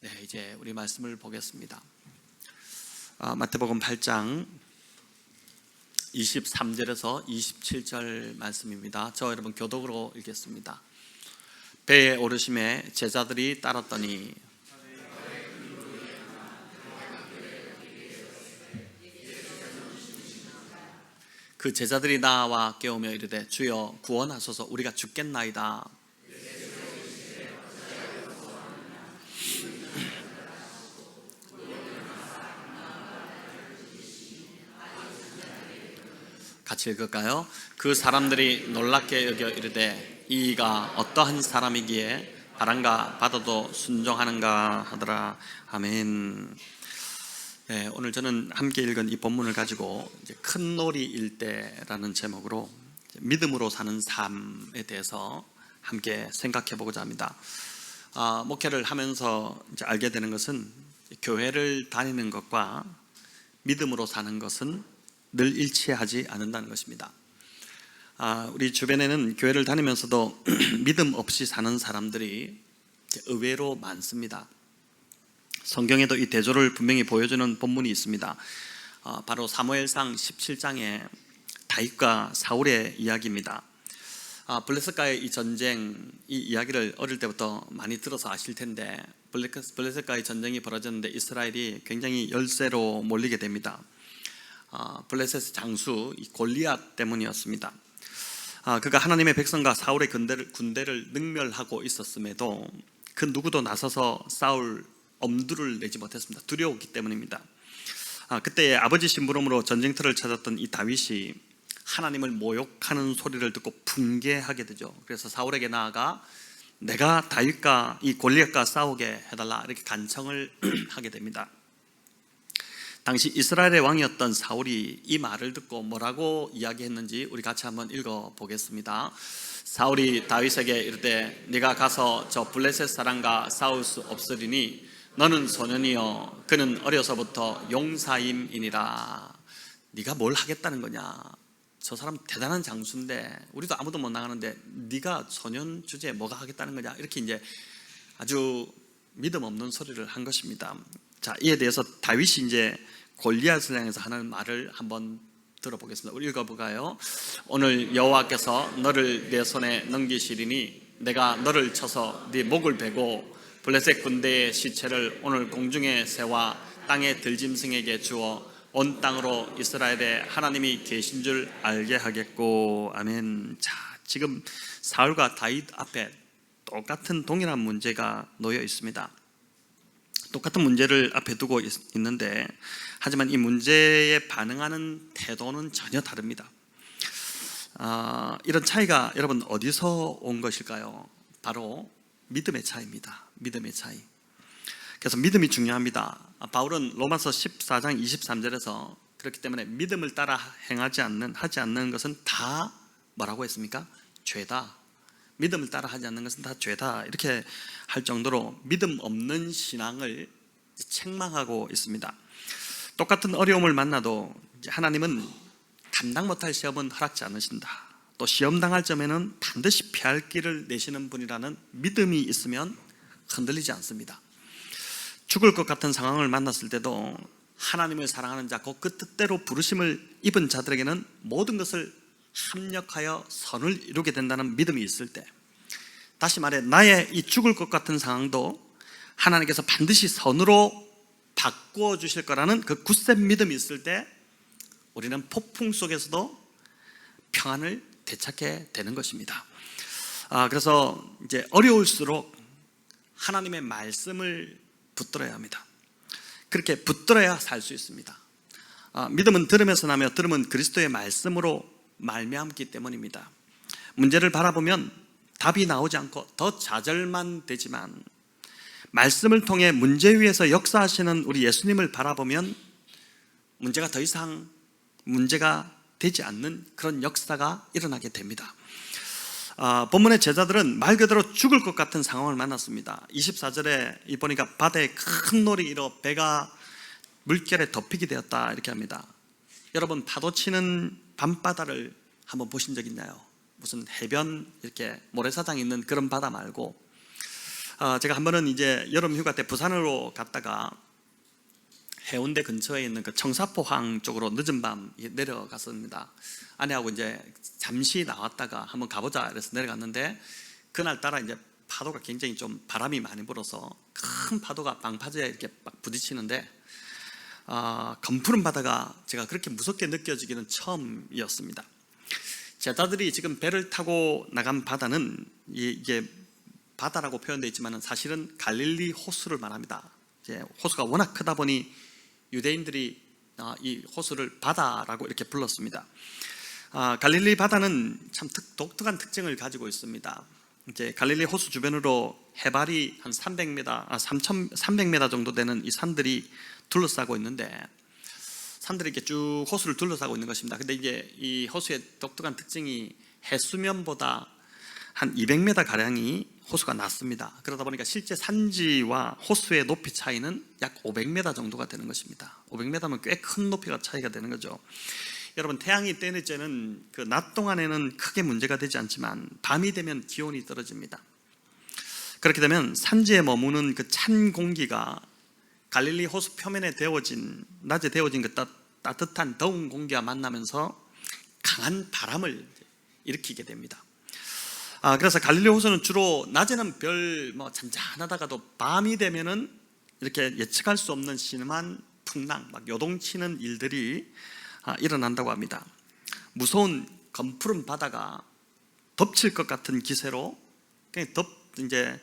네, 이제 우리 말씀을 보겠습니다. 마태복음 8장 23절에서 27절 말씀입니다. 저 여러분 교독으로 읽겠습니다. 배에 오르심에 제자들이 따랐더니 그 제자들이 나와 깨우며 이르되 주여 구원하소서, 우리가 죽겠나이다. 같이 읽을까요? 그 사람들이 놀랍게 여겨 이르되 이가 어떠한 사람이기에 바람과 바다도 순종하는가 하더라. 아멘. 네, 오늘 저는 함께 읽은 이 본문을 가지고 이제 큰 놀이 일대라는 제목으로 믿음으로 사는 삶에 대해서 함께 생각해 보고자 합니다. 목회를 하면서 이제 알게 되는 것은 교회를 다니는 것과 믿음으로 사는 것은 늘 일치하지 않는다는 것입니다. 우리 주변에는 교회를 다니면서도 믿음 없이 사는 사람들이 의외로 많습니다. 성경에도 이 대조를 분명히 보여주는 본문이 있습니다. 바로 사무엘상 17장의 다윗과 사울의 이야기입니다. 블레셋과의 이 전쟁, 이 이야기를 어릴 때부터 많이 들어서 아실 텐데, 블레셋과의 전쟁이 벌어졌는데 이스라엘이 굉장히 열세로 몰리게 됩니다. 블레셋의 장수 골리앗 때문이었습니다. 그가 하나님의 백성과 사울의 군대를 능멸하고 있었음에도 그 누구도 나서서 싸울 엄두를 내지 못했습니다. 두려웠기 때문입니다. 그때 아버지 심부름으로 전쟁터를 찾았던 이 다윗이 하나님을 모욕하는 소리를 듣고 분개하게 되죠. 그래서 사울에게 나아가 내가 다윗과 이 골리앗과 싸우게 해달라, 이렇게 간청을 하게 됩니다. 당시 이스라엘의 왕이었던 사울이 이 말을 듣고 뭐라고 이야기했는지 우리 같이 한번 읽어보겠습니다. 사울이 다윗에게 이르되 네가 가서 저 블레셋 사람과 싸울 수 없으리니 너는 소년이요 그는 어려서부터 용사임이니라. 네가 뭘 하겠다는 거냐? 저 사람 대단한 장수인데 우리도 아무도 못 나가는데 네가 소년 주제에 뭐가 하겠다는 거냐? 이렇게 이제 아주 믿음 없는 소리를 한 것입니다. 자, 이에 대해서 다윗이 이제 골리앗을 향해서 하는 말을 한번 들어보겠습니다. 우리 읽어볼까요? 오늘 여호와께서 너를 내 손에 넘기시리니 내가 너를 쳐서 네 목을 베고 블레셋 군대의 시체를 오늘 공중의 새와 땅의 들짐승에게 주어 온 땅으로 이스라엘의 하나님이 계신 줄 알게 하겠고. 아멘. 자, 지금 사울과 다윗 앞에 똑같은 동일한 문제가 놓여 있습니다. 똑같은 문제를 앞에 두고 있는데, 하지만 이 문제에 반응하는 태도는 전혀 다릅니다. 이런 차이가 여러분 어디서 온 것일까요? 바로 믿음의 차이입니다. 믿음의 차이. 그래서 믿음이 중요합니다. 바울은 로마서 14장 23절에서 그렇기 때문에 믿음을 따라 하지 않는 것은 다 뭐라고 했습니까? 죄다. 믿음을 따라 하지 않는 것은 다 죄다, 이렇게 할 정도로 믿음 없는 신앙을 책망하고 있습니다. 똑같은 어려움을 만나도 하나님은 감당 못할 시험은 허락지 않으신다. 또 시험 당할 점에는 반드시 피할 길을 내시는 분이라는 믿음이 있으면 흔들리지 않습니다. 죽을 것 같은 상황을 만났을 때도 하나님을 사랑하는 자, 그 뜻대로 부르심을 입은 자들에게는 모든 것을 합력하여 선을 이루게 된다는 믿음이 있을 때, 다시 말해 나의 이 죽을 것 같은 상황도 하나님께서 반드시 선으로 바꾸어 주실 거라는 그 굳센 믿음이 있을 때 우리는 폭풍 속에서도 평안을 되찾게 되는 것입니다. 그래서 이제 어려울수록 하나님의 말씀을 붙들어야 합니다. 그렇게 붙들어야 살 수 있습니다. 믿음은 들음에서 나며 들음은 그리스도의 말씀으로 말미암기 때문입니다. 문제를 바라보면 답이 나오지 않고 더 좌절만 되지만, 말씀을 통해 문제 위에서 역사하시는 우리 예수님을 바라보면 문제가 더 이상 문제가 되지 않는 그런 역사가 일어나게 됩니다. 본문의 제자들은 말 그대로 죽을 것 같은 상황을 만났습니다. 24절에 보니까 바다에 큰 놀이 일어 배가 물결에 덮이게 되었다, 이렇게 합니다. 여러분, 파도 치는 밤바다를 한번 보신 적 있나요? 무슨 해변 이렇게 모래사장 있는 그런 바다 말고 제가 한 번은 이제 여름 휴가 때 부산으로 갔다가 해운대 근처에 있는 그 청사포항 쪽으로 늦은 밤 내려갔습니다. 아내하고 이제 잠시 나왔다가 한번 가보자 그래서 내려갔는데, 그날따라 이제 파도가 굉장히 좀 바람이 많이 불어서 큰 파도가 방파제에 이렇게 막 부딪히는데, 검푸른 바다가 제가 그렇게 무섭게 느껴지기는 처음이었습니다. 제자들이 지금 배를 타고 나간 바다는 이게 바다라고 표현되어 있지만 사실은 갈릴리 호수를 말합니다. 이제 호수가 워낙 크다 보니 유대인들이 이 호수를 바다라고 이렇게 불렀습니다. 갈릴리 바다는 참 독특한 특징을 가지고 있습니다. 이제 갈릴리 호수 주변으로 해발이 한 300m 정도 되는 이 산들이 둘러싸고 있는데, 산들이 이렇게 쭉 호수를 둘러싸고 있는 것입니다. 근데 이제 이 호수의 독특한 특징이 해수면보다 한 200m 가량이 호수가 낮습니다. 그러다 보니까 실제 산지와 호수의 높이 차이는 약 500m 정도가 되는 것입니다. 500m면 꽤 큰 높이가 차이가 되는 거죠. 여러분, 태양이 뜨는 때는 그 낮 동안에는 크게 문제가 되지 않지만 밤이 되면 기온이 떨어집니다. 그렇게 되면 산지에 머무는 그 찬 공기가 갈릴리 호수 표면에 낮에 데워진 그 따뜻한 더운 공기와 만나면서 강한 바람을 일으키게 됩니다. 그래서 갈릴리 호수는 주로 낮에는 잔잔하다가도 밤이 되면은 이렇게 예측할 수 없는 심한 풍랑, 막 요동치는 일들이 일어난다고 합니다. 무서운 검푸른 바다가 덮칠 것 같은 기세로 그냥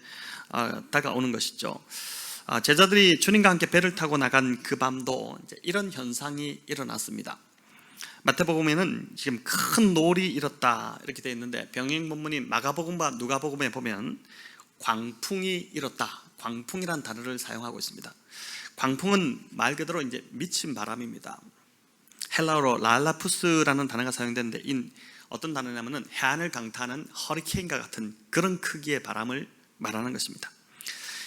다가오는 것이죠. 제자들이 주님과 함께 배를 타고 나간 그 밤도 이제 이런 현상이 일어났습니다. 마태복음에는 지금 큰 노을이 일었다 이렇게 되어 있는데, 병행 본문인 마가복음과 누가복음에 보면 광풍이 일었다, 광풍이란 단어를 사용하고 있습니다. 광풍은 말 그대로 이제 미친 바람입니다. 헬라어로 랄라푸스라는 단어가 사용되는데, 어떤 단어냐면은 해안을 강타하는 허리케인과 같은 그런 크기의 바람을 말하는 것입니다.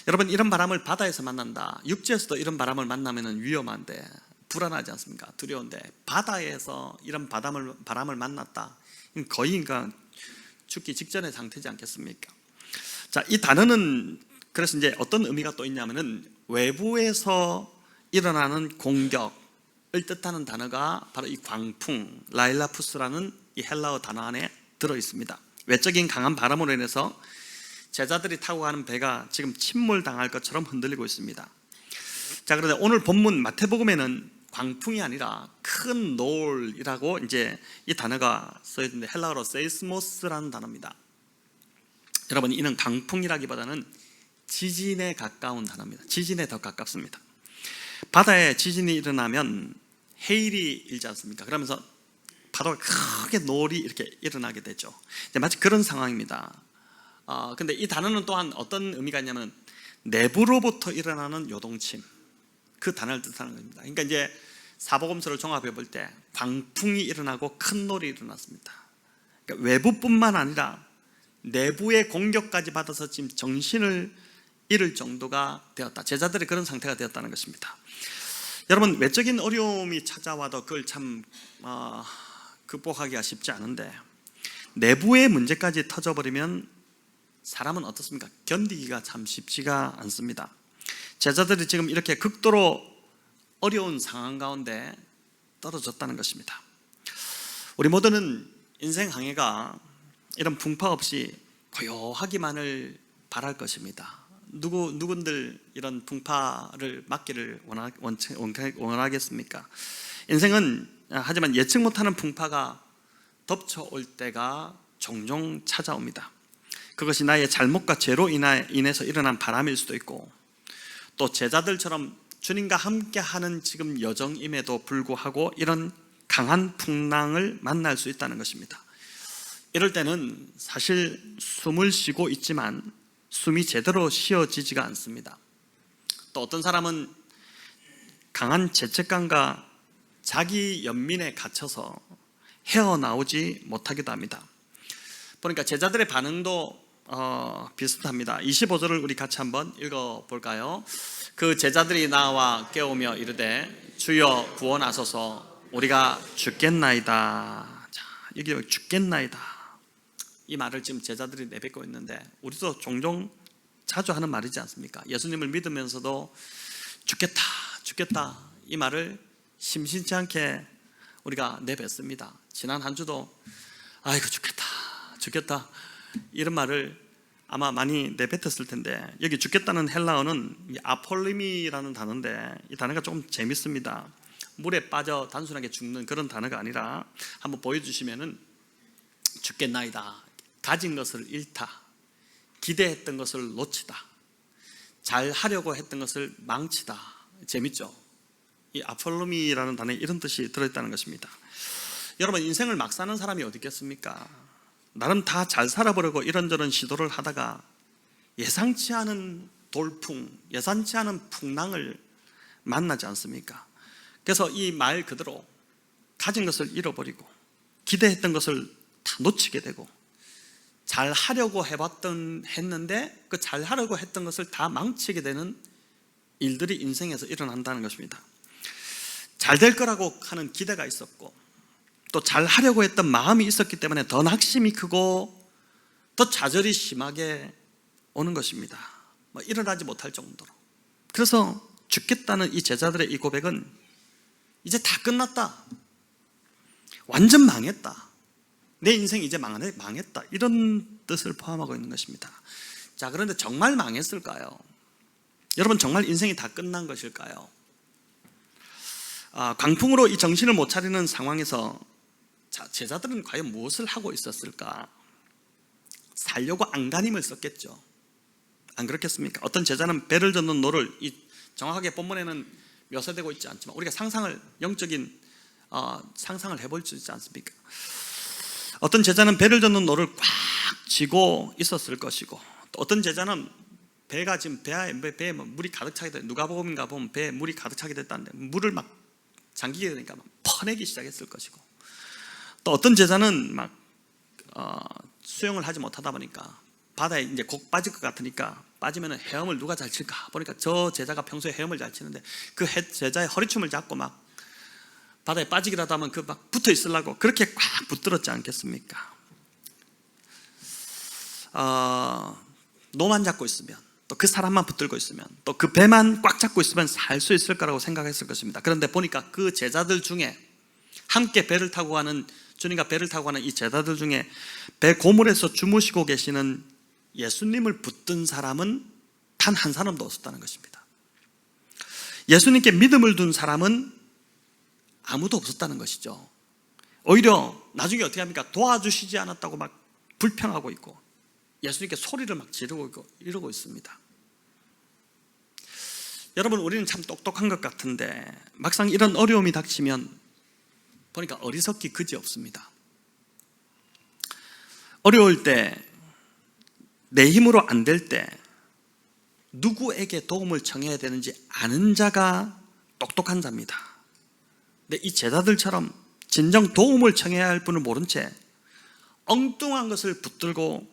여러분, 이런 바람을 바다에서 만난다, 육지에서도 이런 바람을 만나면 위험한데 불안하지 않습니까? 두려운데 바다에서 이런 바람을 만났다, 거의 인간 죽기 직전의 상태지 않겠습니까? 자, 이 단어는 그래서 이제 어떤 의미가 또 있냐면은 외부에서 일어나는 공격을 뜻하는 단어가 바로 이 광풍, 라일라푸스라는 이 헬라어 단어 안에 들어 있습니다. 외적인 강한 바람으로 인해서 제자들이 타고 가는 배가 지금 침몰당할 것처럼 흔들리고 있습니다. 자, 그런데 오늘 본문 마태복음에는 광풍이 아니라 큰 노을이라고 이제 이 단어가 써 있는데, 헬라어로 세이스모스라는 단어입니다. 여러분, 이는 강풍이라기보다는 지진에 가까운 단어입니다. 지진에 더 가깝습니다. 바다에 지진이 일어나면 해일이 일지 않습니까? 그러면서 파도가 크게 노을이 이렇게 일어나게 되죠. 마치 그런 상황입니다. 근데 이 단어는 또한 어떤 의미가 있냐면 내부로부터 일어나는 요동침, 그 단어를 뜻하는 겁니다. 그러니까 이제 사복음서를 종합해 볼 때 광풍이 일어나고 큰 노을이 일어났습니다. 그러니까 외부뿐만 아니라 내부의 공격까지 받아서 지금 정신을 잃을 정도가 되었다. 제자들이 그런 상태가 되었다는 것입니다. 여러분, 외적인 어려움이 찾아와도 그걸 참 극복하기가 쉽지 않은데, 내부의 문제까지 터져버리면 사람은 어떻습니까? 견디기가 참 쉽지가 않습니다. 제자들이 지금 이렇게 극도로 어려운 상황 가운데 떨어졌다는 것입니다. 우리 모두는 인생 항해가 이런 풍파 없이 고요하기만을 바랄 것입니다. 누군들 이런 풍파를 막기를 원하겠습니까? 인생은 하지만 예측 못하는 풍파가 덮쳐올 때가 종종 찾아옵니다. 그것이 나의 잘못과 죄로 인해서 일어난 바람일 수도 있고, 또 제자들처럼 주님과 함께하는 지금 여정임에도 불구하고 이런 강한 풍랑을 만날 수 있다는 것입니다. 이럴 때는 사실 숨을 쉬고 있지만 숨이 제대로 쉬어지지가 않습니다. 또 어떤 사람은 강한 죄책감과 자기 연민에 갇혀서 헤어나오지 못하기도 합니다. 보니까 제자들의 반응도 비슷합니다. 25절을 우리 같이 한번 읽어볼까요? 그 제자들이 나와 깨우며 이르되 주여 구원하소서, 우리가 죽겠나이다. 자, 여기 죽겠나이다, 이 말을 지금 제자들이 내뱉고 있는데, 우리도 종종 자주 하는 말이지 않습니까? 예수님을 믿으면서도 죽겠다, 죽겠다 이 말을 심심치 않게 우리가 내뱉습니다. 지난 한 주도 아이고 죽겠다, 죽겠다 이런 말을 아마 많이 내뱉었을 텐데, 여기 죽겠다는 헬라어는 아폴리미라는 단어인데 이 단어가 조금 재밌습니다. 물에 빠져 단순하게 죽는 그런 단어가 아니라 한번 보여주시면은 죽겠나이다, 가진 것을 잃다, 기대했던 것을 놓치다, 잘 하려고 했던 것을 망치다. 재밌죠? 이 아폴로미라는 단어에 이런 뜻이 들어있다는 것입니다. 여러분, 인생을 막 사는 사람이 어디 있겠습니까? 나름 다 잘 살아보려고 이런저런 시도를 하다가 예상치 않은 돌풍, 예상치 않은 풍랑을 만나지 않습니까? 그래서 이 말 그대로 가진 것을 잃어버리고 기대했던 것을 다 놓치게 되고, 잘 하려고 했는데 그 잘 하려고 했던 것을 다 망치게 되는 일들이 인생에서 일어난다는 것입니다. 잘 될 거라고 하는 기대가 있었고, 또 잘 하려고 했던 마음이 있었기 때문에 더 낙심이 크고 더 좌절이 심하게 오는 것입니다. 일어나지 못할 정도로. 그래서 죽겠다는 이 제자들의 이 고백은 이제 다 끝났다, 완전 망했다, 내 인생 이제 망했다, 이런 뜻을 포함하고 있는 것입니다. 자, 그런데 정말 망했을까요? 여러분, 정말 인생이 다 끝난 것일까요? 광풍으로 이 정신을 못 차리는 상황에서 제자들은 과연 무엇을 하고 있었을까? 살려고 안간힘을 썼겠죠. 안 그렇겠습니까? 어떤 제자는 배를 젓는 노를, 정확하게 본문에는 묘사되고 있지 않지만 우리가 영적인 상상을 해볼 수 있지 않습니까? 어떤 제자는 배를 젓는 노를 꽉 쥐고 있었을 것이고, 또 어떤 제자는 배가 지금 배에 물이 가득 차게 됐다, 누가복음인가 보면 배에 물이 가득 차게 됐다는데 물을 막 잠기게 되니까 막 퍼내기 시작했을 것이고, 또 어떤 제자는 막 수영을 하지 못하다 보니까 바다에 이제 곡 빠질 것 같으니까, 빠지면 헤엄을 누가 잘 칠까 보니까 저 제자가 평소에 헤엄을 잘 치는데 그 제자의 허리춤을 잡고 막 바다에 빠지기라도 하면 그 막 붙어 있으려고 그렇게 꽉 붙들었지 않겠습니까? 노만 잡고 있으면, 또 그 사람만 붙들고 있으면, 또 그 배만 꽉 잡고 있으면 살 수 있을 거라고 생각했을 것입니다. 그런데 보니까 그 제자들 중에, 함께 배를 타고 가는, 주님과 배를 타고 가는 이 제자들 중에 배 고물에서 주무시고 계시는 예수님을 붙든 사람은 단 한 사람도 없었다는 것입니다. 예수님께 믿음을 둔 사람은 아무도 없었다는 것이죠. 오히려 나중에 어떻게 합니까? 도와주시지 않았다고 막 불평하고 있고, 예수님께 소리를 막 지르고 있고 이러고 있습니다. 여러분, 우리는 참 똑똑한 것 같은데 막상 이런 어려움이 닥치면 보니까 어리석기 그지없습니다. 어려울 때, 내 힘으로 안 될 때 누구에게 도움을 청해야 되는지 아는 자가 똑똑한 자입니다. 근데 이 제자들처럼 진정 도움을 청해야 할 분을 모른 채 엉뚱한 것을 붙들고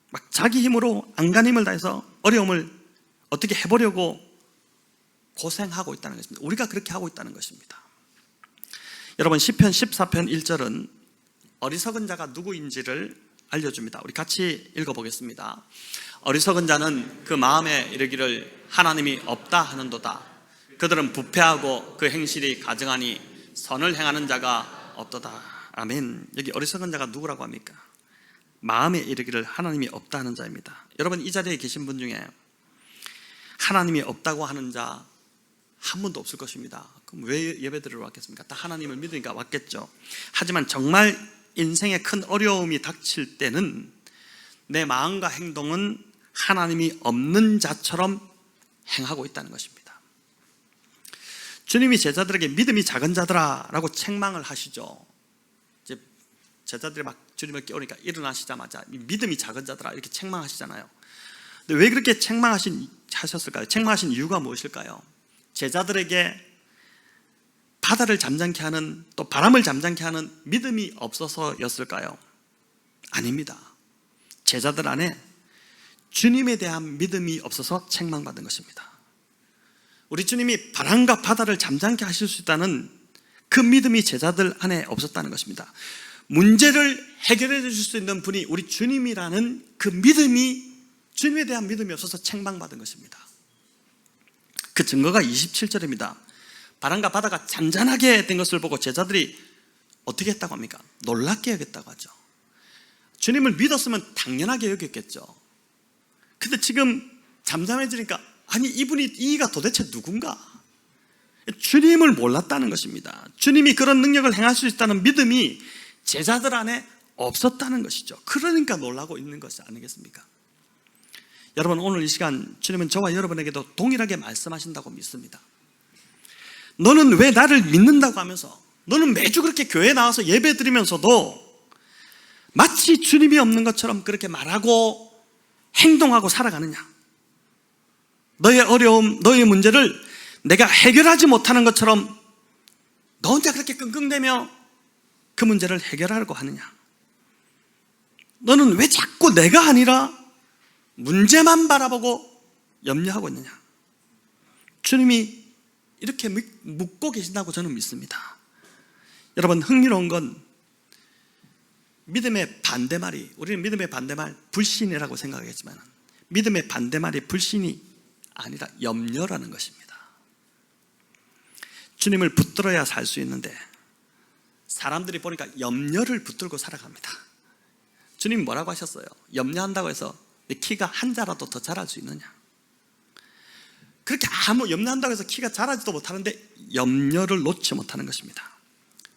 막 자기 힘으로 안간힘을 다해서 어려움을 어떻게 해보려고 고생하고 있다는 것입니다. 우리가 그렇게 하고 있다는 것입니다. 여러분, 시편 14편 1절은 어리석은 자가 누구인지를 알려줍니다. 우리 같이 읽어보겠습니다. 어리석은 자는 그 마음에 이르기를 하나님이 없다 하는도다. 그들은 부패하고 그 행실이 가증하니 선을 행하는 자가 없도다. 아멘. 여기 어리석은 자가 누구라고 합니까? 마음에 이르기를 하나님이 없다 하는 자입니다. 여러분, 이 자리에 계신 분 중에 하나님이 없다고 하는 자 한 분도 없을 것입니다. 그럼 왜 예배드리러 왔겠습니까? 다 하나님을 믿으니까 왔겠죠. 하지만 정말 인생에 큰 어려움이 닥칠 때는 내 마음과 행동은 하나님이 없는 자처럼 행하고 있다는 것입니다. 주님이 제자들에게 믿음이 작은 자들아 라고 책망을 하시죠. 이제 제자들이 막 주님을 깨우니까 일어나시자마자 믿음이 작은 자들아 이렇게 책망하시잖아요. 근데 왜 그렇게 하셨을까요? 책망하신 이유가 무엇일까요? 제자들에게 바다를 잠잠케 하는, 또 바람을 잠잠케 하는 믿음이 없어서였을까요? 아닙니다. 제자들 안에 주님에 대한 믿음이 없어서 책망받은 것입니다. 우리 주님이 바람과 바다를 잠잠케 하실 수 있다는 그 믿음이 제자들 안에 없었다는 것입니다. 문제를 해결해 주실 수 있는 분이 우리 주님이라는 그 믿음이 주님에 대한 믿음이 없어서 책망받은 것입니다. 그 증거가 27절입니다. 바람과 바다가 잔잔하게 된 것을 보고 제자들이 어떻게 했다고 합니까? 놀랍게 여겼다고 하죠. 주님을 믿었으면 당연하게 여겼겠죠. 근데 지금 잠잠해지니까 아니 이분이 이가 도대체 누군가? 주님을 몰랐다는 것입니다. 주님이 그런 능력을 행할 수 있다는 믿음이 제자들 안에 없었다는 것이죠. 그러니까 놀라고 있는 것이 아니겠습니까? 여러분, 오늘 이 시간 주님은 저와 여러분에게도 동일하게 말씀하신다고 믿습니다. 너는 왜 나를 믿는다고 하면서, 너는 매주 그렇게 교회에 나와서 예배 드리면서도 마치 주님이 없는 것처럼 그렇게 말하고 행동하고 살아가느냐? 너의 어려움, 너의 문제를 내가 해결하지 못하는 것처럼 너 혼자 그렇게 끙끙대며 그 문제를 해결하려고 하느냐? 너는 왜 자꾸 내가 아니라 문제만 바라보고 염려하고 있느냐? 주님이 이렇게 묻고 계신다고 저는 믿습니다. 여러분, 흥미로운 건 믿음의 반대말이, 우리는 믿음의 반대말 불신이라고 생각하겠지만 믿음의 반대말이 불신이 아니라 염려라는 것입니다. 주님을 붙들어야 살 수 있는데 사람들이 보니까 염려를 붙들고 살아갑니다. 주님이 뭐라고 하셨어요? 염려한다고 해서 내 키가 한 자라도 더 자랄 수 있느냐? 그렇게 염려한다고 해서 키가 자라지도 못하는데 염려를 놓지 못하는 것입니다.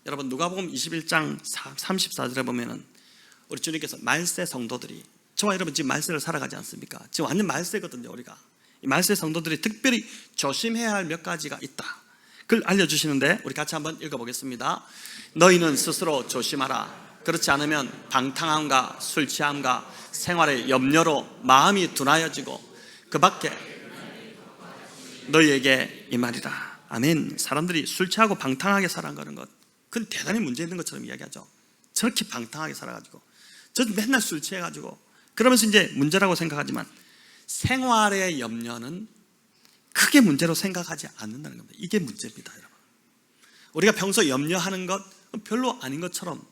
여러분, 누가복음 21장 34절에 보면은 우리 주님께서 말세 성도들이, 저와 여러분 지금 말세를 살아가지 않습니까? 지금 완전 말세거든요. 우리가 이 말세 성도들이 특별히 조심해야 할 몇 가지가 있다, 그걸 알려주시는데 우리 같이 한번 읽어보겠습니다. 너희는 스스로 조심하라. 그렇지 않으면 방탕함과 술 취함과 생활의 염려로 마음이 둔하여지고 그 밖에 너희에게 이 말이라. 아멘. 사람들이 술 취하고 방탕하게 살아가는 것, 그건 대단히 문제 있는 것처럼 이야기하죠. 저렇게 방탕하게 살아가지고, 저 맨날 술 취해가지고 그러면서 이제 문제라고 생각하지만 생활의 염려는 크게 문제로 생각하지 않는다는 겁니다. 이게 문제입니다, 여러분. 우리가 평소 염려하는 것 별로 아닌 것처럼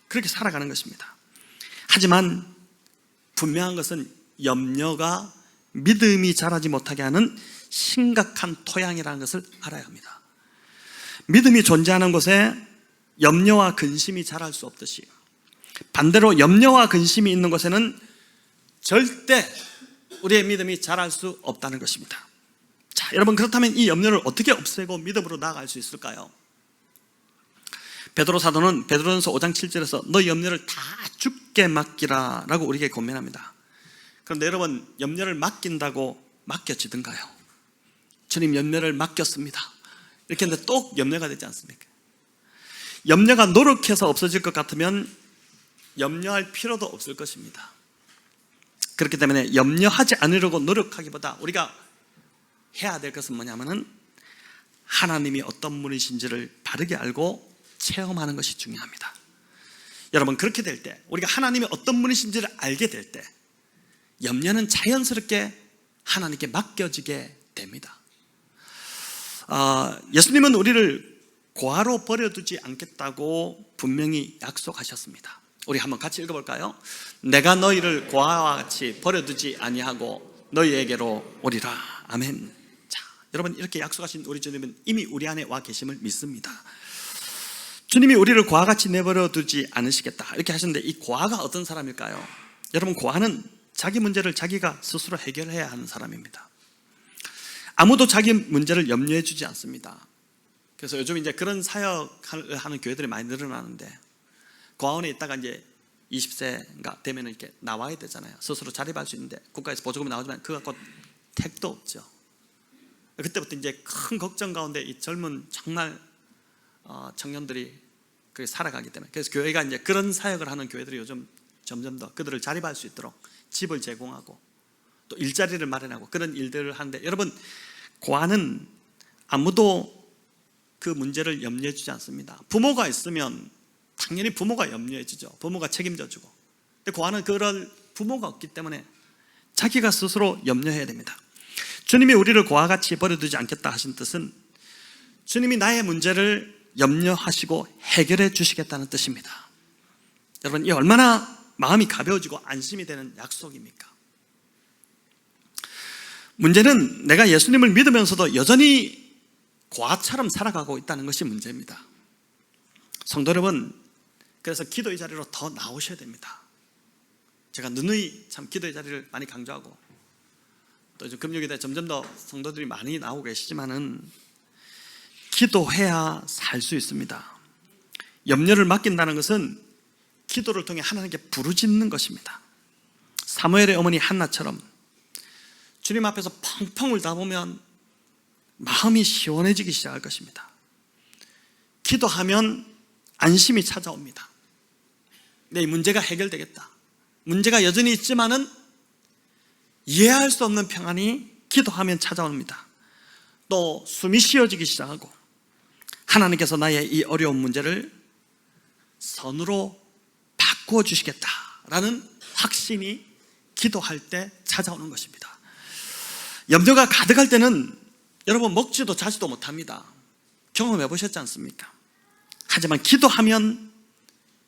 그렇게 살아가는 것입니다. 하지만 분명한 것은 염려가 믿음이 자라지 못하게 하는 심각한 토양이라는 것을 알아야 합니다. 믿음이 존재하는 곳에 염려와 근심이 자랄 수 없듯이 반대로 염려와 근심이 있는 곳에는 절대 우리의 믿음이 자랄 수 없다는 것입니다. 자, 여러분, 그렇다면 이 염려를 어떻게 없애고 믿음으로 나아갈 수 있을까요? 베드로 사도는 베드로전서 5장 7절에서 너 염려를 다 주께 맡기라 라고 우리에게 권면합니다. 그런데 여러분, 염려를 맡긴다고 맡겨지던가요? 주님, 염려를 맡겼습니다 이렇게 했는데 또 염려가 되지 않습니까? 염려가 노력해서 없어질 것 같으면 염려할 필요도 없을 것입니다. 그렇기 때문에 염려하지 않으려고 노력하기보다 우리가 해야 될 것은 뭐냐면은 하나님이 어떤 분이신지를 바르게 알고 체험하는 것이 중요합니다. 여러분, 그렇게 될 때, 우리가 하나님이 어떤 분이신지를 알게 될 때 염려는 자연스럽게 하나님께 맡겨지게 됩니다. 예수님은 우리를 고아로 버려두지 않겠다고 분명히 약속하셨습니다. 우리 한번 같이 읽어볼까요? 내가 너희를 고아와 같이 버려두지 아니하고 너희에게로 오리라. 아멘. 자, 여러분, 이렇게 약속하신 우리 주님은 이미 우리 안에 와 계심을 믿습니다. 주님이 우리를 고아같이 내버려두지 않으시겠다 이렇게 하셨는데, 이 고아가 어떤 사람일까요? 여러분, 고아는 자기 문제를 자기가 스스로 해결해야 하는 사람입니다. 아무도 자기 문제를 염려해 주지 않습니다. 그래서 요즘 이제 그런 사역을 하는 교회들이 많이 늘어나는데, 고아원에 있다가 이제 20세가 되면 이렇게 나와야 되잖아요. 스스로 자립할 수 있는데 국가에서 보조금이 나오지만 그거 갖고 택도 없죠. 그때부터 이제 큰 걱정 가운데 이 젊은 정말 청년들이 그렇게 살아가기 때문에, 그래서 교회가 이제 그런 사역을 하는 교회들이 요즘 점점 더 그들을 자립할 수 있도록 집을 제공하고 또 일자리를 마련하고 그런 일들을 하는데, 여러분, 고아는 아무도 그 문제를 염려해 주지 않습니다. 부모가 있으면 당연히 부모가 염려해 주죠. 부모가 책임져 주고. 근데 고아는 그런 부모가 없기 때문에 자기가 스스로 염려해야 됩니다. 주님이 우리를 고아같이 버려두지 않겠다 하신 뜻은 주님이 나의 문제를 염려하시고 해결해 주시겠다는 뜻입니다. 여러분, 이 얼마나 마음이 가벼워지고 안심이 되는 약속입니까? 문제는 내가 예수님을 믿으면서도 여전히 고아처럼 살아가고 있다는 것이 문제입니다. 성도 여러분, 그래서 기도의 자리로 더 나오셔야 됩니다. 제가 누누이 참 기도의 자리를 많이 강조하고 또 이제 금요일에 점점 더 성도들이 많이 나오고 계시지만은 기도해야 살 수 있습니다. 염려를 맡긴다는 것은 기도를 통해 하나님께 부르짖는 것입니다. 사무엘의 어머니 한나처럼 주님 앞에서 펑펑 울다 보면 마음이 시원해지기 시작할 것입니다. 기도하면 안심이 찾아옵니다. 내 문제가 해결되겠다. 문제가 여전히 있지만은 이해할 수 없는 평안이 기도하면 찾아옵니다. 또 숨이 쉬어지기 시작하고 하나님께서 나의 이 어려운 문제를 선으로 바꾸어 주시겠다라는 확신이 기도할 때 찾아오는 것입니다. 염려가 가득할 때는 여러분 먹지도 자지도 못합니다. 경험해 보셨지 않습니까? 하지만 기도하면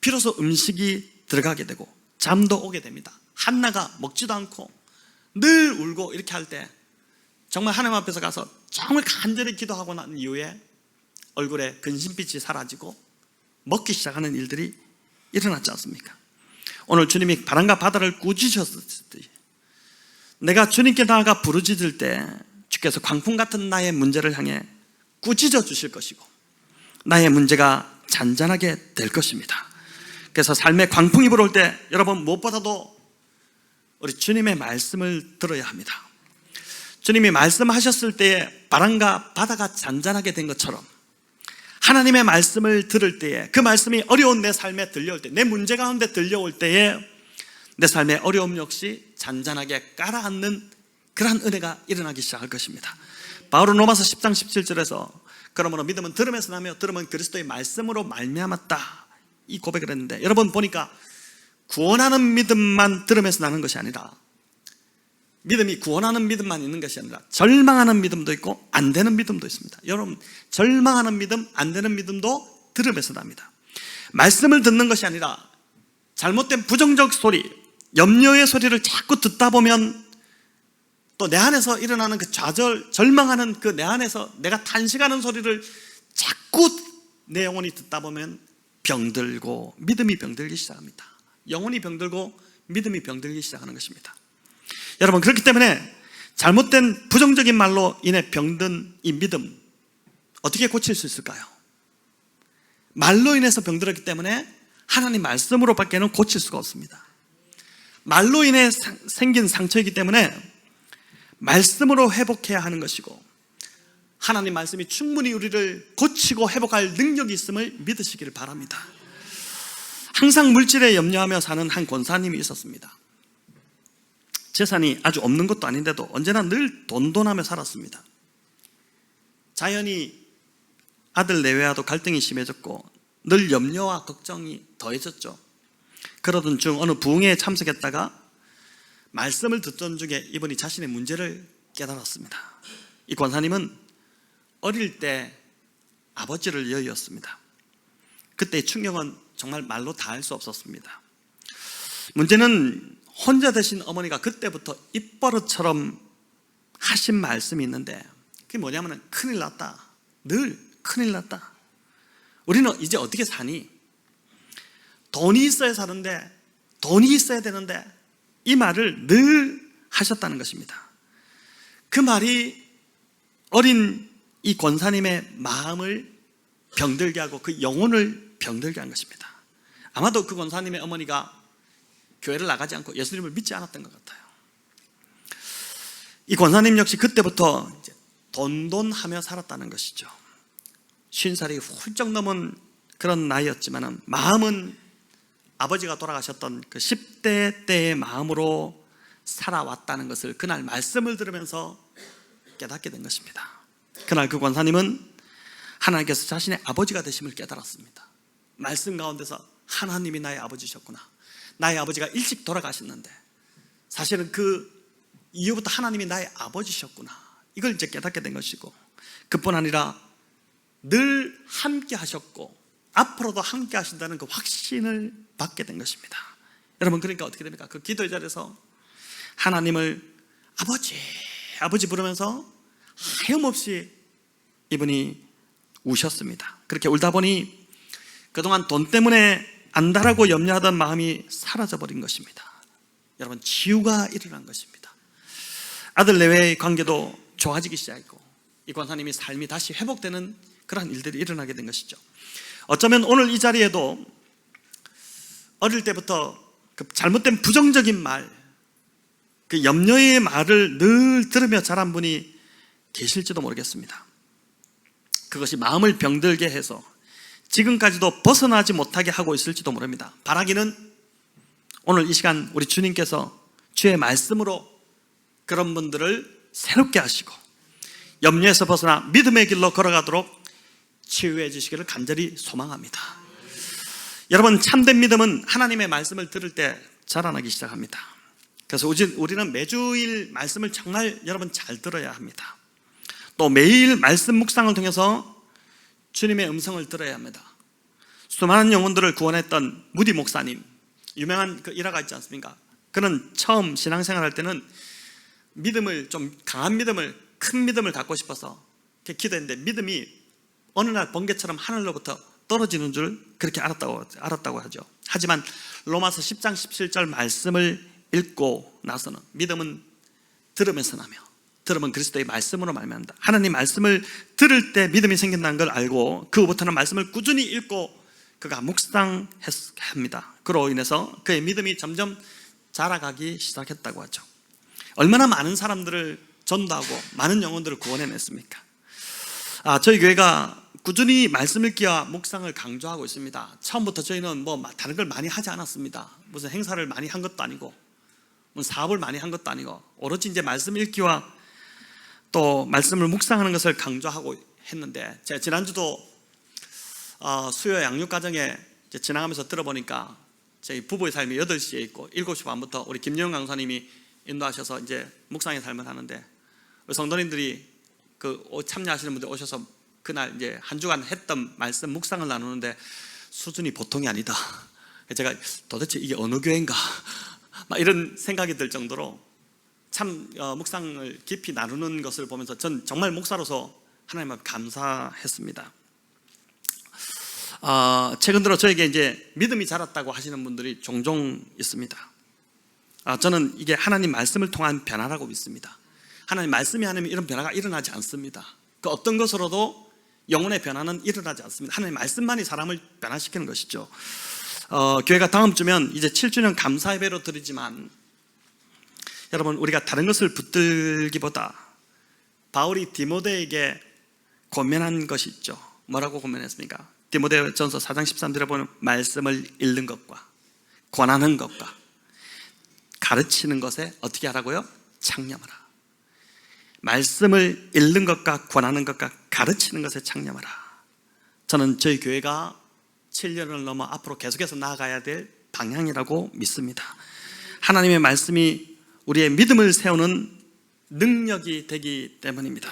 비로소 음식이 들어가게 되고 잠도 오게 됩니다. 한나가 먹지도 않고 늘 울고 이렇게 할 때 정말 하나님 앞에서 가서 정말 간절히 기도하고 난 이후에 얼굴에 근심빛이 사라지고 먹기 시작하는 일들이 일어났지 않습니까? 오늘 주님이 바람과 바다를 꾸짖으셨듯이 내가 주님께 나아가 부르짖을 때 주께서 광풍 같은 나의 문제를 향해 꾸짖어 주실 것이고 나의 문제가 잔잔하게 될 것입니다. 그래서 삶의 광풍이 불어올 때 여러분 무엇보다도 우리 주님의 말씀을 들어야 합니다. 주님이 말씀하셨을 때에 바람과 바다가 잔잔하게 된 것처럼 하나님의 말씀을 들을 때에 그 말씀이 어려운 내 삶에 들려올 때, 내 문제 가운데 들려올 때에 내 삶의 어려움 역시 잔잔하게 깔아앉는 그러한 은혜가 일어나기 시작할 것입니다. 바울은 로마서 10장 17절에서 그러므로 믿음은 들음에서 나며 들음은 그리스도의 말씀으로 말미암았다 이 고백을 했는데, 여러분 보니까 구원하는 믿음만 들음에서 나는 것이 아니라 믿음이 구원하는 믿음만 있는 것이 아니라 절망하는 믿음도 있고 안 되는 믿음도 있습니다. 여러분 절망하는 믿음, 안 되는 믿음도 들음에서 납니다. 말씀을 듣는 것이 아니라 잘못된 부정적 소리, 염려의 소리를 자꾸 듣다 보면 또 내 안에서 일어나는 그 좌절, 절망하는 그 내 안에서 내가 탄식하는 소리를 자꾸 내 영혼이 듣다 보면 병들고 믿음이 병들기 시작합니다. 영혼이 병들고 믿음이 병들기 시작하는 것입니다. 여러분 그렇기 때문에 잘못된 부정적인 말로 인해 병든 이 믿음 어떻게 고칠 수 있을까요? 말로 인해서 병들었기 때문에 하나님 말씀으로 밖에는 고칠 수가 없습니다. 말로 인해 생긴 상처이기 때문에 말씀으로 회복해야 하는 것이고 하나님 말씀이 충분히 우리를 고치고 회복할 능력이 있음을 믿으시기를 바랍니다. 항상 물질에 염려하며 사는 한 권사님이 있었습니다. 재산이 아주 없는 것도 아닌데도 언제나 늘 돈돈하며 살았습니다. 자연히 아들 내외와도 갈등이 심해졌고 늘 염려와 걱정이 더해졌죠. 그러던 중 어느 부흥회에 참석했다가 말씀을 듣던 중에 이분이 자신의 문제를 깨달았습니다. 이 권사님은 어릴 때 아버지를 여의었습니다. 그때의 충격은 정말 말로 다 할 수 없었습니다. 문제는 혼자 되신 어머니가 그때부터 입버릇처럼 하신 말씀이 있는데 그게 뭐냐면 큰일 났다. 늘 큰일 났다. 우리는 이제 어떻게 사니? 돈이 있어야 사는데 돈이 있어야 되는데 이 말을 늘 하셨다는 것입니다. 그 말이 어린 이 권사님의 마음을 병들게 하고 그 영혼을 병들게 한 것입니다. 아마도 그 권사님의 어머니가 교회를 나가지 않고 예수님을 믿지 않았던 것 같아요. 이 권사님 역시 그때부터 돈돈하며 살았다는 것이죠. 50살이 훌쩍 넘은 그런 나이였지만 마음은 아버지가 돌아가셨던 그 10대 때의 마음으로 살아왔다는 것을 그날 말씀을 들으면서 깨닫게 된 것입니다. 그날 그 권사님은 하나님께서 자신의 아버지가 되심을 깨달았습니다. 말씀 가운데서 하나님이 나의 아버지셨구나. 나의 아버지가 일찍 돌아가셨는데 사실은 그 이후부터 하나님이 나의 아버지셨구나. 이걸 이제 깨닫게 된 것이고 그뿐 아니라 늘 함께 하셨고 앞으로도 함께 하신다는 그 확신을 받게 된 것입니다. 여러분 그러니까 어떻게 됩니까? 그 기도의 자리에서 하나님을 아버지 부르면서 하염없이 이분이 우셨습니다. 그렇게 울다 보니 그동안 돈 때문에 안다라고 염려하던 마음이 사라져버린 것입니다. 여러분, 치유가 일어난 것입니다. 아들 내외의 관계도 좋아지기 시작했고 이 권사님이 삶이 다시 회복되는 그런 일들이 일어나게 된 것이죠. 어쩌면 오늘 이 자리에도 어릴 때부터 그 잘못된 부정적인 말, 그 염려의 말을 늘 들으며 자란 분이 계실지도 모르겠습니다. 그것이 마음을 병들게 해서 지금까지도 벗어나지 못하게 하고 있을지도 모릅니다. 바라기는 오늘 이 시간 우리 주님께서 주의 말씀으로 그런 분들을 새롭게 하시고 염려에서 벗어나 믿음의 길로 걸어가도록 치유해 주시기를 간절히 소망합니다. 여러분, 참된 믿음은 하나님의 말씀을 들을 때 자라나기 시작합니다. 그래서 우리는 매주일 말씀을 정말 여러분 잘 들어야 합니다. 또 매일 말씀 묵상을 통해서 주님의 음성을 들어야 합니다. 수많은 영혼들을 구원했던 무디 목사님, 유명한 그 일화가 있지 않습니까? 그는 처음 신앙생활 할 때는 믿음을, 좀 강한 믿음을, 큰 믿음을 갖고 싶어서 이렇게 기도했는데 믿음이 어느 날 번개처럼 하늘로부터 떨어지는 줄 그렇게 알았다고 하죠. 하지만 로마서 10장 17절 말씀을 읽고 나서는 믿음은 들으면서 나며 들으면 그리스도의 말씀으로 말미암는다. 하나님 말씀을 들을 때 믿음이 생긴다는 걸 알고 그 후부터는 말씀을 꾸준히 읽고 그가 묵상합니다. 그로 인해서 그의 믿음이 점점 자라가기 시작했다고 하죠. 얼마나 많은 사람들을 전도하고 많은 영혼들을 구원해냈습니까? 저희 교회가 꾸준히 말씀 읽기와 묵상을 강조하고 있습니다. 처음부터 저희는 다른 걸 많이 하지 않았습니다. 무슨 행사를 많이 한 것도 아니고 무슨 사업을 많이 한 것도 아니고 오로지 이제 말씀 읽기와 또 말씀을 묵상하는 것을 강조하고 했는데, 제가 지난주도 수요 양육 과정에 지나가면서 들어보니까 저희 부부의 삶이 8시에 있고 7시 반부터 우리 김영영 강사님이 인도하셔서 이제 묵상의 삶을 하는데 성도님들이 참여하시는 분들 오셔서 그날 이제 한 주간 했던 말씀 묵상을 나누는데 수준이 보통이 아니다. 제가 도대체 이게 어느 교회인가 막 이런 생각이 들 정도로 참 묵상을 깊이 나누는 것을 보면서 전 정말 목사로서 하나님 앞에 감사했습니다. 최근 들어 저에게 이제 믿음이 자랐다고 하시는 분들이 종종 있습니다. 저는 이게 하나님 말씀을 통한 변화라고 믿습니다. 하나님 말씀이 아니면 이런 변화가 일어나지 않습니다. 그 어떤 것으로도 영혼의 변화는 일어나지 않습니다. 하나님 말씀만이 사람을 변화시키는 것이죠. 교회가 다음 주면 이제 7주년 감사 예배로 드리지만 여러분, 우리가 다른 것을 붙들기보다 바울이 디모데에게 권면한 것이 있죠. 뭐라고 권면했습니까? 디모데전서 4장 13절에 보면 말씀을 읽는 것과 권하는 것과 가르치는 것에 어떻게 하라고요? 창념하라. 말씀을 읽는 것과 권하는 것과 가르치는 것에 창념하라. 저는 저희 교회가 7년을 넘어 앞으로 계속해서 나아가야 될 방향이라고 믿습니다. 하나님의 말씀이 우리의 믿음을 세우는 능력이 되기 때문입니다.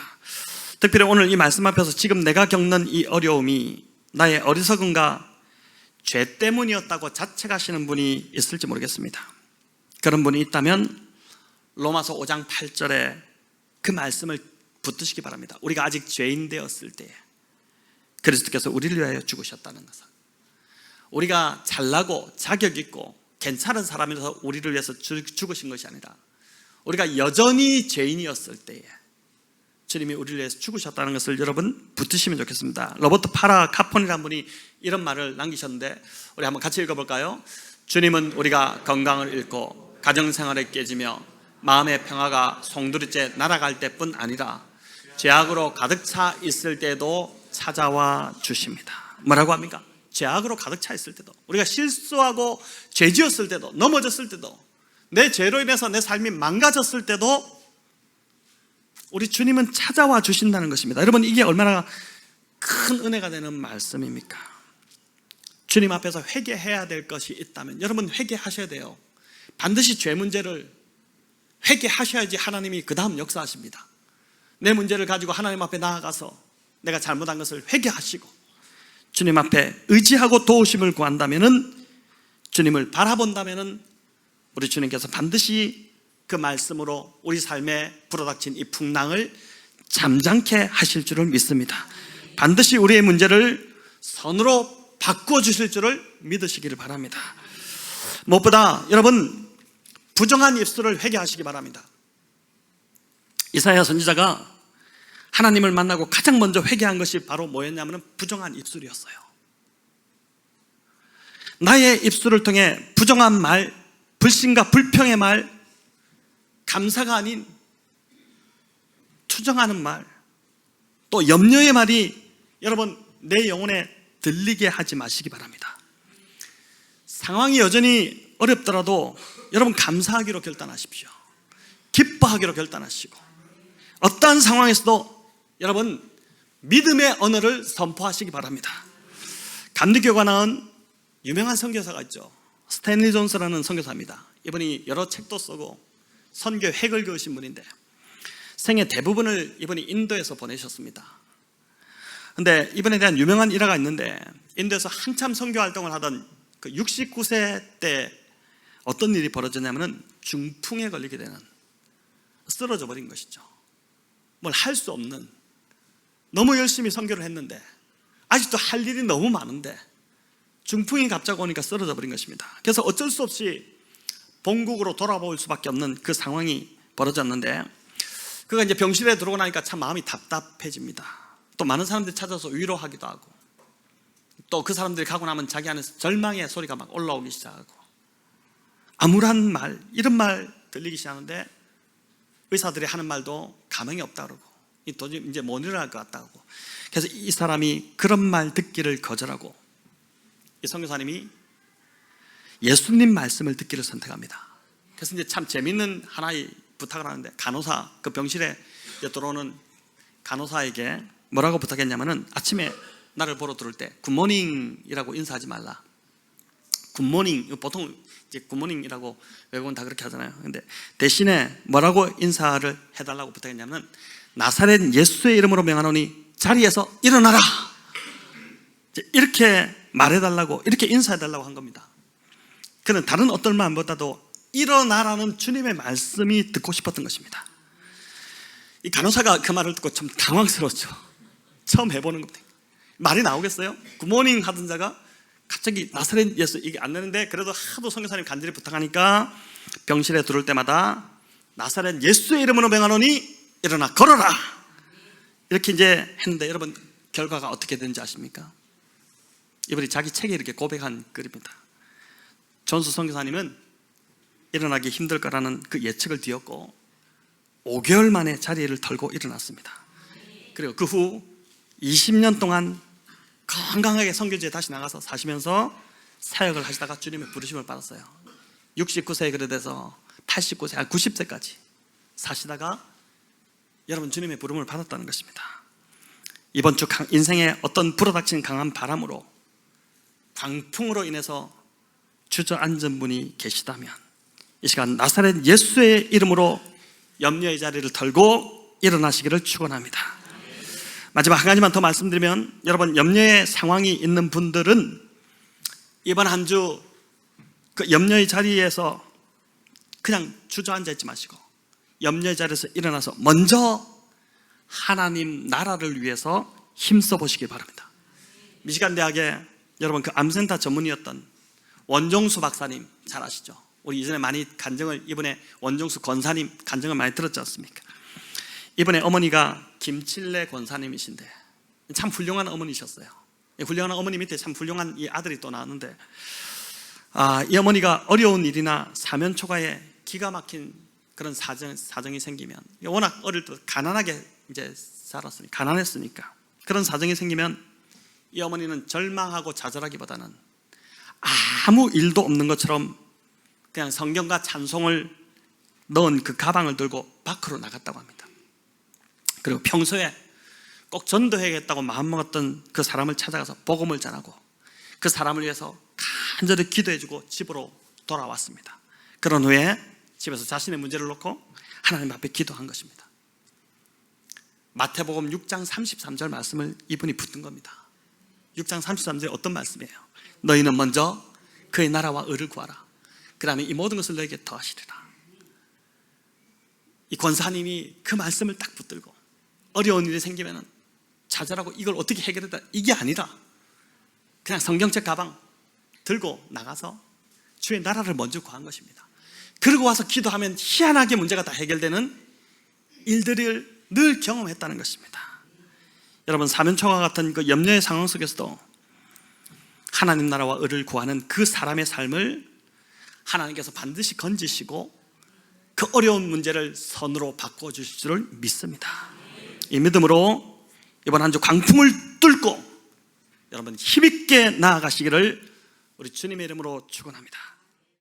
특별히 오늘 이 말씀 앞에서 지금 내가 겪는 이 어려움이 나의 어리석음과 죄 때문이었다고 자책하시는 분이 있을지 모르겠습니다. 그런 분이 있다면 로마서 5장 8절에 그 말씀을 붙드시기 바랍니다. 우리가 아직 죄인 되었을 때에 그리스도께서 우리를 위하여 죽으셨다는 것을, 우리가 잘나고 자격 있고 괜찮은 사람이라서 우리를 위해서 죽으신 것이 아니라 우리가 여전히 죄인이었을 때에 주님이 우리를 위해서 죽으셨다는 것을 여러분 붙드시면 좋겠습니다. 로버트 파라 카폰이라는 분이 이런 말을 남기셨는데 우리 한번 같이 읽어볼까요? 주님은 우리가 건강을 잃고 가정생활에 깨지며 마음의 평화가 송두리째 날아갈 때뿐 아니라 죄악으로 가득 차 있을 때도 찾아와 주십니다. 뭐라고 합니까? 죄악으로 가득 차 있을 때도, 우리가 실수하고 죄 지었을 때도, 넘어졌을 때도, 내 죄로 인해서 내 삶이 망가졌을 때도 우리 주님은 찾아와 주신다는 것입니다. 여러분, 이게 얼마나 큰 은혜가 되는 말씀입니까? 주님 앞에서 회개해야 될 것이 있다면 여러분 회개하셔야 돼요. 반드시 죄 문제를 회개하셔야지 하나님이 그 다음 역사하십니다. 내 문제를 가지고 하나님 앞에 나아가서 내가 잘못한 것을 회개하시고 주님 앞에 의지하고 도우심을 구한다면은, 주님을 바라본다면은 우리 주님께서 반드시 그 말씀으로 우리 삶에 불어닥친 이 풍랑을 잠잠케 하실 줄을 믿습니다. 반드시 우리의 문제를 선으로 바꿔주실 줄을 믿으시기를 바랍니다. 무엇보다 여러분, 부정한 입술을 회개하시기 바랍니다. 이사야 선지자가 하나님을 만나고 가장 먼저 회개한 것이 바로 뭐였냐면 부정한 입술이었어요. 나의 입술을 통해 부정한 말, 불신과 불평의 말, 감사가 아닌 투정하는 말, 또 염려의 말이 여러분 내 영혼에 들리게 하지 마시기 바랍니다. 상황이 여전히 어렵더라도 여러분 감사하기로 결단하십시오. 기뻐하기로 결단하시고, 어떠한 상황에서도 여러분 믿음의 언어를 선포하시기 바랍니다. 감리교가 낳은 유명한 선교사가 있죠. 스탠리 존스라는 선교사입니다. 이분이 여러 책도 쓰고 선교 핵을 그으신 분인데 생애 대부분을 이분이 인도에서 보내셨습니다. 근데 이분에 대한 유명한 일화가 있는데, 인도에서 한참 선교 활동을 하던 그 69세 때 어떤 일이 벌어졌냐면 중풍에 걸리게 되는, 쓰러져 버린 것이죠. 뭘 할 수 없는, 너무 열심히 선교를 했는데 아직도 할 일이 너무 많은데 중풍이 갑자기 오니까 쓰러져 버린 것입니다. 그래서 어쩔 수 없이 본국으로 돌아올 수밖에 없는 그 상황이 벌어졌는데, 그가 이제 병실에 들어오고 나니까 참 마음이 답답해집니다. 또 많은 사람들이 찾아서 위로하기도 하고, 또 그 사람들이 가고 나면 자기 안에서 절망의 소리가 막 올라오기 시작하고, 암울한 말, 이런 말 들리기 시작하는데 의사들이 하는 말도 가망이 없다 그러고, 도저히 이제 못 일어날 것 같다 고. 그래서 이 사람이 그런 말 듣기를 거절하고 이 선교사님이 예수님 말씀을 듣기를 선택합니다. 그래서 이제 참 재밌는 하나의 부탁을 하는데, 간호사, 그 병실에 들어오는 간호사에게 뭐라고 부탁했냐면은, 아침에 나를 보러 들어올 때 굿모닝이라고 인사하지 말라. 굿모닝, 보통 이제 굿모닝이라고 외국은 다 그렇게 하잖아요. 근데 대신에 뭐라고 인사를 해달라고 부탁했냐면, 나사렛 예수의 이름으로 명하노니 자리에서 일어나라, 이렇게 말해달라고, 이렇게 인사해달라고 한 겁니다. 그는 다른 어떤 말보다도 일어나라는 주님의 말씀이 듣고 싶었던 것입니다. 이 간호사가 그 말을 듣고 좀 당황스러웠죠. 처음 해보는 겁니다. 말이 나오겠어요? 굿모닝 하던 자가 갑자기 나사렛 예수, 이게 안 되는데, 그래도 하도 선교사님 간절히 부탁하니까 병실에 들어올 때마다 나사렛 예수의 이름으로 명하노니 일어나 걸어라, 이렇게 이제 했는데, 여러분 결과가 어떻게 되는지 아십니까? 이분이 자기 책에 이렇게 고백한 글입니다. 존스 선교사님은 일어나기 힘들 거라는 그 예측을 뒤엎고 5개월 만에 자리를 털고 일어났습니다. 그리고 그 후 20년 동안 건강하게 선교지에 다시 나가서 사시면서 사역을 하시다가 주님의 부르심을 받았어요. 69세에 그래 돼서 89세, 90세까지 사시다가 여러분 주님의 부름을 받았다는 것입니다. 이번 주 인생에 어떤 불어닥친 강한 바람으로, 광풍으로 인해서 주저앉은 분이 계시다면 이 시간 나사렛 예수의 이름으로 염려의 자리를 털고 일어나시기를 축원합니다. 마지막 한 가지만 더 말씀드리면, 여러분 염려의 상황이 있는 분들은 이번 한 주 그 염려의 자리에서 그냥 주저앉아 있지 마시고 염려의 자리에서 일어나서 먼저 하나님 나라를 위해서 힘써 보시기 바랍니다. 미시간 대학에 여러분 그 암센터 전문의였던 원종수 박사님 잘 아시죠? 우리 이전에 많이 간증을, 이번에 원종수 권사님 간증을 많이 들었지 않습니까? 이번에 어머니가 김칠래 권사님이신데 참 훌륭한 어머니셨어요. 훌륭한 어머니 밑에 참 훌륭한 이 아들이 또 나왔는데, 이 어머니가 어려운 일이나 사면 초가에 기가 막힌 그런 사정이 생기면, 워낙 어릴 때 가난하게 이제 살았으니까, 가난했으니까 그런 사정이 생기면 이 어머니는 절망하고 좌절하기보다는 아무 일도 없는 것처럼 그냥 성경과 찬송을 넣은 그 가방을 들고 밖으로 나갔다고 합니다. 그리고 평소에 꼭 전도해야겠다고 마음먹었던 그 사람을 찾아가서 복음을 전하고 그 사람을 위해서 간절히 기도해주고 집으로 돌아왔습니다. 그런 후에 집에서 자신의 문제를 놓고 하나님 앞에 기도한 것입니다. 마태복음 6장 33절 말씀을 이분이 붙든 겁니다. 6장 33절에 어떤 말씀이에요? 너희는 먼저 그의 나라와 의를 구하라. 그 다음에 이 모든 것을 너에게 더하시리라. 이 권사님이 그 말씀을 딱 붙들고 어려운 일이 생기면 찾으라고 이걸 어떻게 해결했다, 이게 아니라 그냥 성경책 가방 들고 나가서 주의 나라를 먼저 구한 것입니다. 그러고 와서 기도하면 희한하게 문제가 다 해결되는 일들을 늘 경험했다는 것입니다. 여러분, 사면초와 같은 그 염려의 상황 속에서도 하나님 나라와 의를 구하는 그 사람의 삶을 하나님께서 반드시 건지시고 그 어려운 문제를 선으로 바꿔주실 줄을 믿습니다. 이 믿음으로 이번 한 주 광풍을 뚫고 여러분 힘있게 나아가시기를 우리 주님의 이름으로 축원합니다.